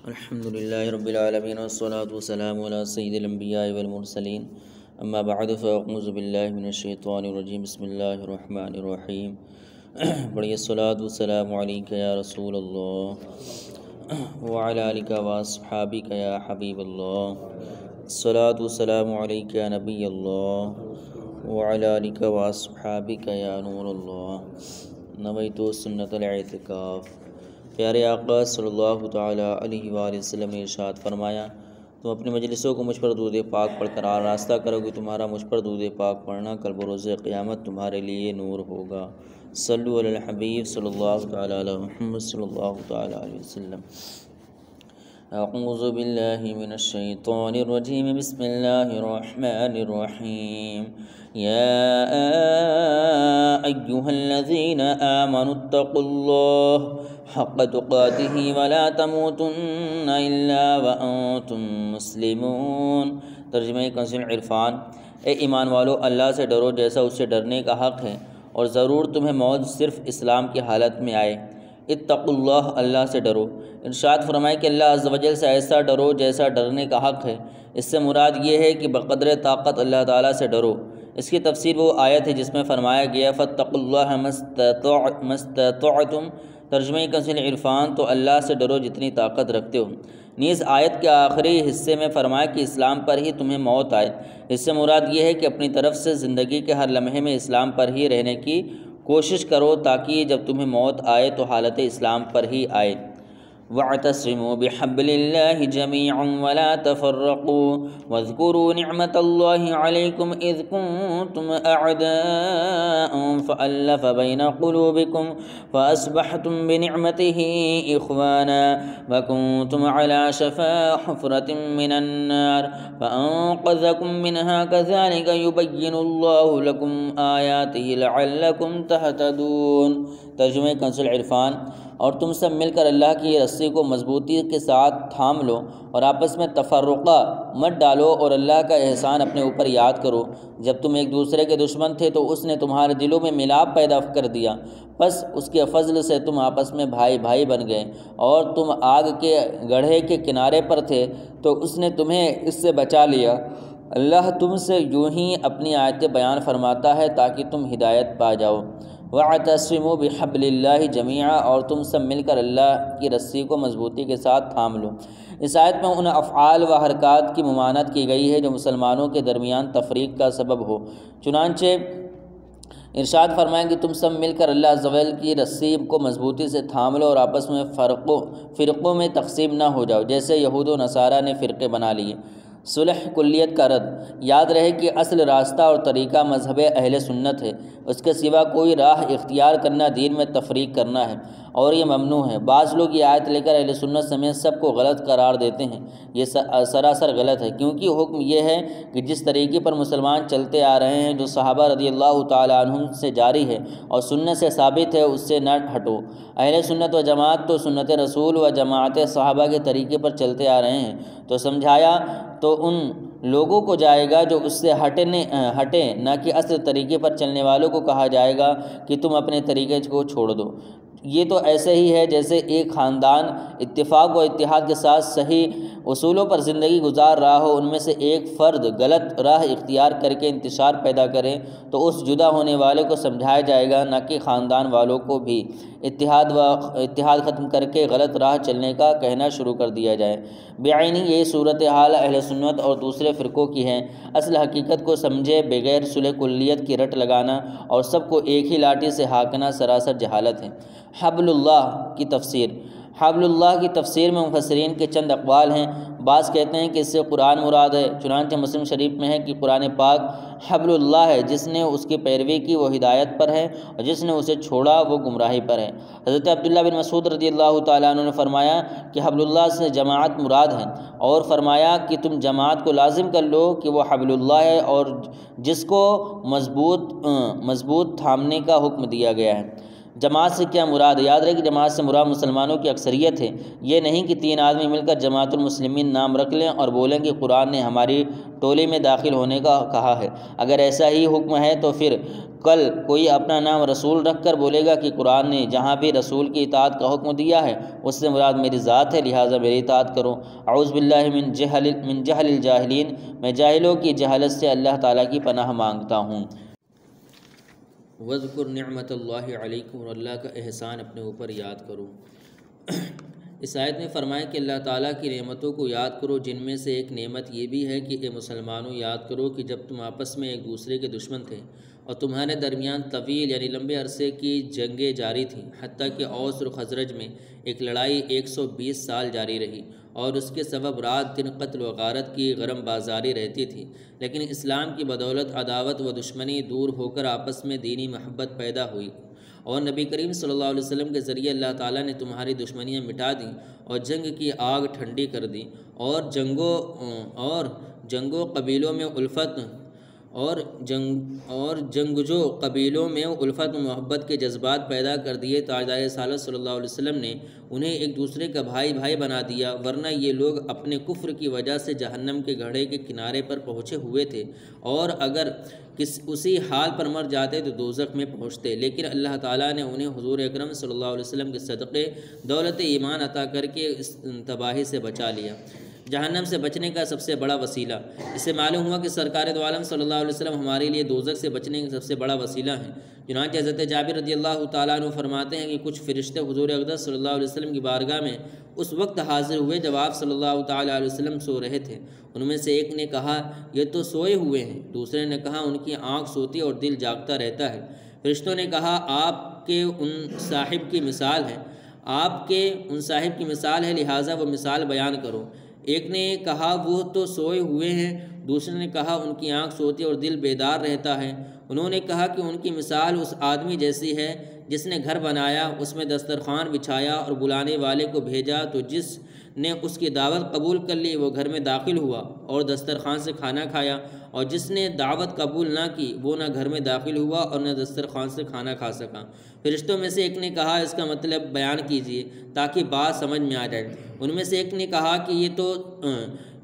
الحمدللہ رب العالمین والصلاة والسلام علی سید الانبیاء والمرسلین اما بعد فاعوذ باللہ من الشیطان الرجیم بسم اللہ الرحمن الرحیم بڑی الصلاة والسلام علیک یا رسول اللہ وعلی آلک واصحابک یا حبیب اللہ الصلاة والسلام علیک یا نبی اللہ وعلی آلک واصحابک یا نور اللہ نویت سنت الاعتکاف۔ پیارے آقا صلی اللہ تعالیٰ علیہ وآلہ وسلم نے ارشاد فرمایا، تم اپنی مجلسوں کو مجھ پر درود پاک پڑھ کر آراستہ کرو گے، تمہارا مجھ پر درود پاک پڑھنا کل بروز قیامت تمہارے لیے نور ہوگا۔ صلو علی الحبیب صلی اللہ تعالیٰ علی محمد صلی اللہ تعالیٰ علیہ وسلم۔ اعوذ باللہ من الشیطان الرجیم بسم اللہ الرحمن الرحیم۔ یا ایہا الذین آمنوا اتقوا اللہ حق تقاتہ ولا تموتن الا وانتم مسلمون۔ ترجمہ کنز العرفان۔ اے ایمان والو، اللہ سے ڈرو جیسا اس سے ڈرنے کا حق ہے، اور ضرور تمہیں موت صرف اسلام کی حالت میں آئے۔ اتقوا اللہ، اللہ سے ڈرو۔ ارشاد فرمائے کہ اللہ عز و جل سے ایسا ڈرو جیسا ڈرنے کا حق ہے۔ اس سے مراد یہ ہے کہ بقدر طاقت اللہ تعالیٰ سے ڈرو۔ اس کی تفسیر وہ آیت ہے جس میں فرمایا گیا فاتقوا اللہ ما استطعتم۔ ترجمہ کنز العرفان، تو اللہ سے ڈرو جتنی طاقت رکھتے ہو۔ نیز آیت کے آخری حصے میں فرمایا کہ اسلام پر ہی تمہیں موت آئے۔ اس سے مراد یہ ہے کہ اپنی طرف سے زندگی کے ہر لمحے میں اسلام پر ہی رہنے کی کوشش کرو، تاکہ جب تمہیں موت آئے تو حالت اسلام پر ہی آئے۔ وَاعْتَصِمُوا بِحَبْلِ اللَّهِ جَمِيعًا وَلَا تَفَرَّقُوا وَاذْكُرُوا نِعْمَةَ اللَّهِ عَلَيْكُمْ إِذْ كُنتُمْ أَعْدَاءً فَأَلَّفَ بَيْنَ قُلُوبِكُمْ فَأَصْبَحْتُمْ بِنِعْمَتِهِ إِخْوَانًا وَكُنتُمْ عَلَى شَفَا حُفْرَةٍ مِّنَ النَّارِ فَأَنقَذَكُم مِّنْهَا كَذَلِكَ يُبَيِّنُ اللَّهُ لَكُمْ آيَاتِهِ لَعَلَّكُمْ تَهْتَدُونَ۔ ترجمہ کنز العرفان۔ اور تم سب مل کر اللہ کی رسی کو مضبوطی کے ساتھ تھام لو اور آپس میں تفرقہ مت ڈالو، اور اللہ کا احسان اپنے اوپر یاد کرو۔ جب تم ایک دوسرے کے دشمن تھے تو اس نے تمہارے دلوں میں ملاپ پیدا کر دیا، پس اس کے فضل سے تم آپس میں بھائی بھائی بن گئے۔ اور تم آگ کے گڑھے کے کنارے پر تھے تو اس نے تمہیں اس سے بچا لیا۔ اللہ تم سے یوں ہی اپنی آیتیں بیان فرماتا ہے تاکہ تم ہدایت پا جاؤ۔ وَاعْتَصِمُوا بِحَبْلِ اللَّهِ جَمِيعًا، اور تم سب مل کر اللہ کی رسی کو مضبوطی کے ساتھ تھام لو۔ اس آیت میں ان افعال و حرکات کی ممانعت کی گئی ہے جو مسلمانوں کے درمیان تفریق کا سبب ہو۔ چنانچہ ارشاد فرمائیں کہ تم سب مل کر اللہ عز و جل کی رسی کو مضبوطی سے تھام لو اور آپس میں فرقوں میں تقسیم نہ ہو جاؤ، جیسے یہود و نصارہ نے فرقے بنا لیے۔ صلح کلیت کا رد۔ یاد رہے کہ اصل راستہ اور طریقہ مذہب اہل سنت ہے، اس کے سوا کوئی راہ اختیار کرنا دین میں تفریق کرنا ہے، اور یہ ممنوع ہے۔ بعض لوگ یہ آیت لے کر اہل سنت سمیت سب کو غلط قرار دیتے ہیں۔ یہ سراسر غلط ہے، کیونکہ حکم یہ ہے کہ جس طریقے پر مسلمان چلتے آ رہے ہیں، جو صحابہ رضی اللہ تعالیٰ عنہم سے جاری ہے اور سنت سے ثابت ہے، اس سے نہ ہٹو۔ اہل سنت و جماعت تو سنت رسول و جماعت صحابہ کے طریقے پر چلتے آ رہے ہیں، تو سمجھایا تو ان لوگوں کو جائے گا جو اس سے ہٹے، نہ کہ اصل طریقے پر چلنے والوں کو کہا جائے گا کہ تم اپنے طریقے کو چھوڑ دو۔ یہ تو ایسے ہی ہے جیسے ایک خاندان اتفاق و اتحاد کے ساتھ صحیح اصولوں پر زندگی گزار رہا ہو، ان میں سے ایک فرد غلط راہ اختیار کر کے انتشار پیدا کرے تو اس جدا ہونے والے کو سمجھایا جائے گا، نہ کہ خاندان والوں کو بھی اتحاد ختم کر کے غلط راہ چلنے کا کہنا شروع کر دیا جائے۔ بعینی یہ صورتحال اہل سنت اور دوسرے فرقوں کی ہے۔ اصل حقیقت کو سمجھے بغیر صلح کلیت کی رٹ لگانا اور سب کو ایک ہی لاٹھی سے ہانکنا سراسر جہالت ہے۔ حبل اللہ کی تفسیر۔ حبل اللہ کی تفسیر میں مفسرین کے چند اقوال ہیں۔ بعض کہتے ہیں کہ اس سے قرآن مراد ہے، چنانچہ مسلم شریف میں ہے کہ قرآن پاک حبل اللہ ہے، جس نے اس کی پیروی کی وہ ہدایت پر ہے، اور جس نے اسے چھوڑا وہ گمراہی پر ہے۔ حضرت عبداللہ بن مسعود رضی اللہ تعالیٰ عنہ نے فرمایا کہ حبل اللہ سے جماعت مراد ہے، اور فرمایا کہ تم جماعت کو لازم کر لو کہ وہ حبل اللہ ہے اور جس کو مضبوط تھامنے کا حکم دیا گیا ہے۔ جماعت سے کیا مراد ہے؟ یاد رہے کہ جماعت سے مراد مسلمانوں کی اکثریت ہے، یہ نہیں کہ 3 آدمی مل کر جماعت المسلمین نام رکھ لیں اور بولیں کہ قرآن نے ہماری ٹولے میں داخل ہونے کا کہا ہے۔ اگر ایسا ہی حکم ہے تو پھر کل کوئی اپنا نام رسول رکھ کر بولے گا کہ قرآن نے جہاں بھی رسول کی اطاعت کا حکم دیا ہے اس سے مراد میری ذات ہے، لہٰذا میری اطاعت کرو۔ اعوذ باللہ من جہل الجاہلین، میں جاہلوں کی جہالت سے اللہ تعالیٰ کی پناہ مانگتا ہوں۔ وَاذْكُرْ نِعْمَتَ اللَّهِ عَلَيْكُمْ، اور اللہ کا احسان اپنے اوپر یاد کرو۔ اس آیت میں فرمایا کہ اللہ تعالیٰ کی نعمتوں کو یاد کرو، جن میں سے ایک نعمت یہ بھی ہے کہ اے مسلمانوں یاد کرو کہ جب تم آپس میں ایک دوسرے کے دشمن تھے اور تمہارے درمیان طویل یعنی لمبے عرصے کی جنگیں جاری تھیں، حتیٰ کہ اوس اور خزرج میں ایک لڑائی 120 سال جاری رہی اور اس کے سبب رات دن قتل و غارت کی غرم بازاری رہتی تھی، لیکن اسلام کی بدولت عداوت و دشمنی دور ہو کر آپس میں دینی محبت پیدا ہوئی اور نبی کریم صلی اللہ علیہ وسلم کے ذریعے اللہ تعالیٰ نے تمہاری دشمنیاں مٹا دیں اور جنگ کی آگ ٹھنڈی کر دی اور جنگوں قبیلوں میں الفت اور جنگجو قبیلوں میں الفت و محبت کے جذبات پیدا کر دیے۔ تاجدار رسالت صلی اللہ علیہ وسلم نے انہیں ایک دوسرے کا بھائی بنا دیا، ورنہ یہ لوگ اپنے کفر کی وجہ سے جہنم کے گڑھے کے کنارے پر پہنچے ہوئے تھے اور اگر اسی حال پر مر جاتے تو دوزخ میں پہنچتے، لیکن اللہ تعالیٰ نے انہیں حضور اکرم صلی اللہ علیہ وسلم کے صدقے دولت ایمان عطا کر کے اس تباہی سے بچا لیا۔ جہنم سے بچنے کا سب سے بڑا وسیلہ، اس سے معلوم ہوا کہ سرکار دو عالم صلی اللہ علیہ وسلم ہمارے لیے دوزخ سے بچنے کا سب سے بڑا وسیلہ ہے۔ چنانچہ حضرت جابر رضی اللہ تعالیٰ عنہ فرماتے ہیں کہ کچھ فرشتے حضور اقدس صلی اللہ علیہ وسلم کی بارگاہ میں اس وقت حاضر ہوئے جب آپ صلی اللہ تعالیٰ علیہ وسلم سو رہے تھے۔ ان میں سے ایک نے کہا یہ تو سوئے ہوئے ہیں، دوسرے نے کہا ان کی آنکھ سوتی اور دل جاگتا رہتا ہے۔ فرشتوں نے کہا آپ کے ان صاحب کی مثال ہے، لہٰذا وہ مثال بیان کرو۔ ایک نے کہا وہ تو سوئے ہوئے ہیں، دوسرے نے کہا ان کی آنکھ سوتی اور دل بیدار رہتا ہے۔ انہوں نے کہا کہ ان کی مثال اس آدمی جیسی ہے جس نے گھر بنایا، اس میں دسترخوان بچھایا اور بلانے والے کو بھیجا تو جس نے اس کی دعوت قبول کر لی وہ گھر میں داخل ہوا اور دسترخوان سے کھانا کھایا، اور جس نے دعوت قبول نہ کی وہ نہ گھر میں داخل ہوا اور نہ دسترخوان سے کھانا کھا سکا۔ فرشتوں میں سے ایک نے کہا اس کا مطلب بیان کیجیے تاکہ بات سمجھ میں آ جائے۔ ان میں سے ایک نے کہا کہ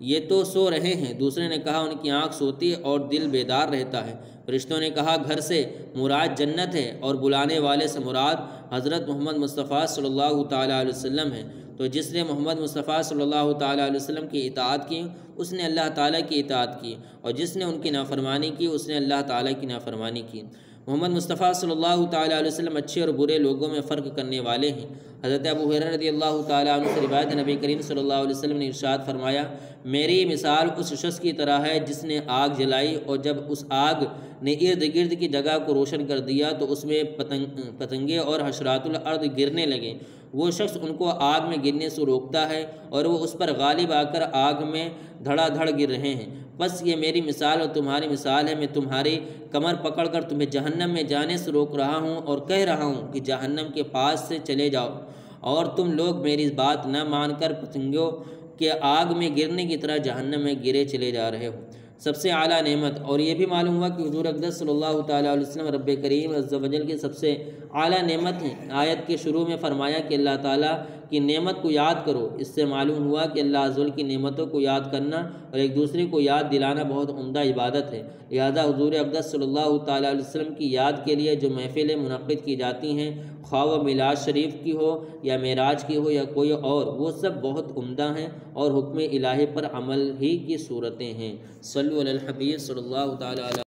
یہ تو سو رہے ہیں، دوسرے نے کہا ان کی آنکھ سوتی اور دل بیدار رہتا ہے۔ فرشتوں نے کہا گھر سے مراد جنت ہے اور بلانے والے سے مراد حضرت محمد مصطفیٰ صلی اللہ تعالیٰ علیہ وسلم ہے، تو جس نے محمد مصطفیٰ صلی اللہ تعالیٰ علیہ وسلم کی اطاعت کی اس نے اللہ تعالیٰ کی اطاعت کی، اور جس نے ان کی نافرمانی کی اس نے اللہ تعالیٰ کی نافرمانی کی۔ محمد مصطفیٰ صلی اللہ تعالیٰ علیہ وسلم اچھے اور برے لوگوں میں فرق کرنے والے ہیں۔ حضرت ابو ہریرہ رضی اللہ تعالیٰ عنہ سے روایت نبی کریم صلی اللہ علیہ وسلم نے ارشاد فرمایا میری مثال اس شخص کی طرح ہے جس نے آگ جلائی اور جب اس آگ نے ارد گرد کی جگہ کو روشن کر دیا تو اس میں پتنگے اور حشرات الارض گرنے لگے۔ وہ شخص ان کو آگ میں گرنے سے روکتا ہے اور وہ اس پر غالب آ کر آگ میں دھڑا دھڑ گر رہے ہیں۔ بس یہ میری مثال اور تمہاری مثال ہے، میں تمہاری کمر پکڑ کر تمہیں جہنم میں جانے سے روک رہا ہوں اور کہہ رہا ہوں کہ جہنم کے پاس سے چلے جاؤ، اور تم لوگ میری بات نہ مان کر پتنگوں کے آگ میں گرنے کی طرح جہنم میں گرے چلے جا رہے ہو۔ سب سے اعلیٰ نعمت، اور یہ بھی معلوم ہوا کہ حضور اقدس صلی اللہ تعالیٰ علیہ وسلم رب کریم عز و جل کی سب سے اعلیٰ نعمت ہیں۔ آیت کے شروع میں فرمایا کہ اللہ تعالیٰ کی نعمت کو یاد کرو، اس سے معلوم ہوا کہ اللہ عز و جل کی نعمتوں کو یاد کرنا اور ایک دوسرے کو یاد دلانا بہت عمدہ عبادت ہے۔ لہذا حضور اقدس صلی اللہ تعالیٰ علیہ وسلم کی یاد کے لیے جو محفلیں منعقد کی جاتی ہیں، خواہ وہ میلاد شریف کی ہو یا معراج کی ہو یا کوئی اور، وہ سب بہت عمدہ ہیں اور حکم الہی پر عمل ہی کی صورتیں ہیں۔ صلو علی الحبیب صلی اللہ تعالیٰ علیہ